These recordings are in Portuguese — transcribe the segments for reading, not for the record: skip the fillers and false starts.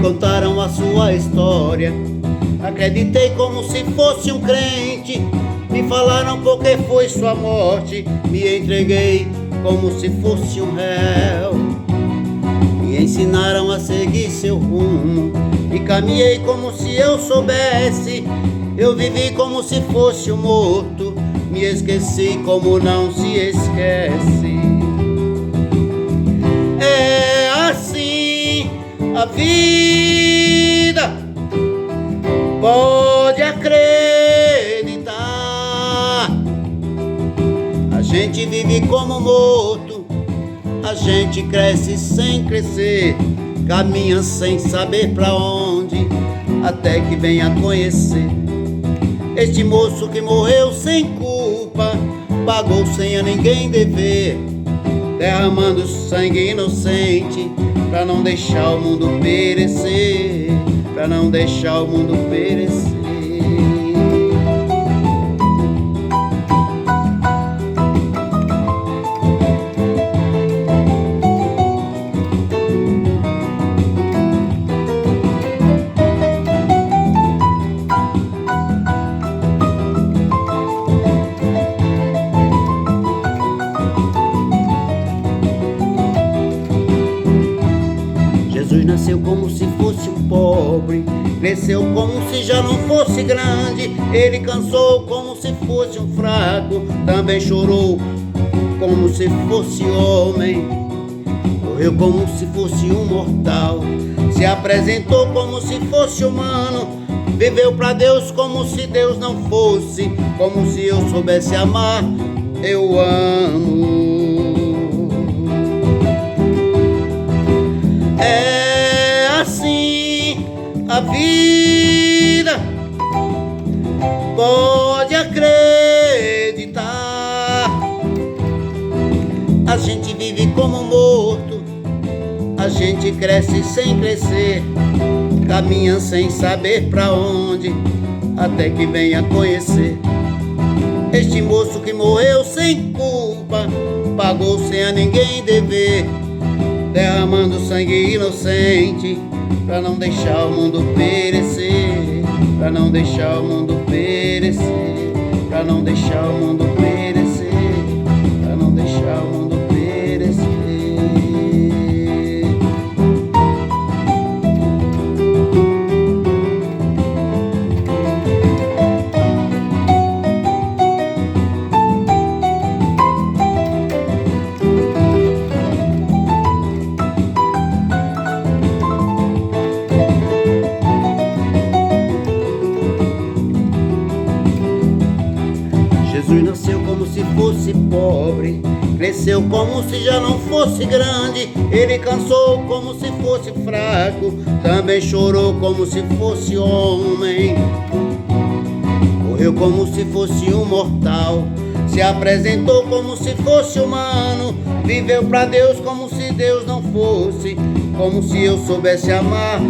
Contaram a sua história, acreditei como se fosse um crente. Me falaram porque foi sua morte, me entreguei como se fosse um réu. Me ensinaram a seguir seu rumo e caminhei como se eu soubesse. Eu vivi como se fosse um morto, me esqueci como não se esquece. É assim a vida, pode acreditar. A gente vive como morto, a gente cresce sem crescer, caminha sem saber pra onde, até que venha conhecer. Este moço que morreu sem culpa, pagou sem a ninguém dever, derramando sangue inocente, pra não deixar o mundo perecer, pra não deixar o mundo perecer. Jesus nasceu como se fosse um pobre, cresceu como se já não fosse grande. Ele cansou como se fosse um fraco, também chorou como se fosse homem. Morreu como se fosse um mortal, se apresentou como se fosse humano. Viveu pra Deus como se Deus não fosse, como se eu soubesse amar, eu amo. É assim a vida, pode acreditar. A gente vive como morto, a gente cresce sem crescer, caminha sem saber pra onde, até que venha conhecer. Este moço que morreu sem culpa, pagou sem a ninguém dever, derramando sangue inocente, pra não deixar o mundo perecer, pra não deixar o mundo perecer, pra não deixar o mundo perecer, pra não deixar o mundo perecer. Jesus nasceu como se fosse pobre, cresceu como se já não fosse grande. Ele cansou como se fosse fraco, também chorou como se fosse homem. Morreu como se fosse um mortal, se apresentou como se fosse humano. Viveu pra Deus como se Deus não fosse, como se eu soubesse amar,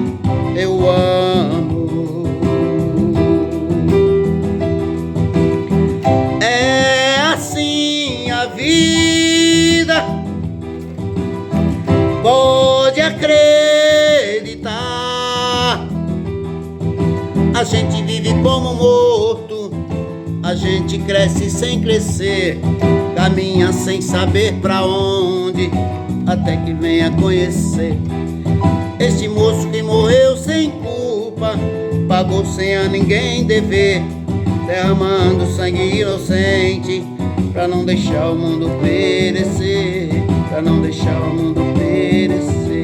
eu amo. Vida, pode acreditar. A gente vive como morto, a gente cresce sem crescer, caminha sem saber pra onde, até que venha conhecer. Este moço que morreu sem culpa, pagou sem a ninguém dever, derramando sangue inocente, pra não deixar o mundo perecer, pra não deixar o mundo perecer.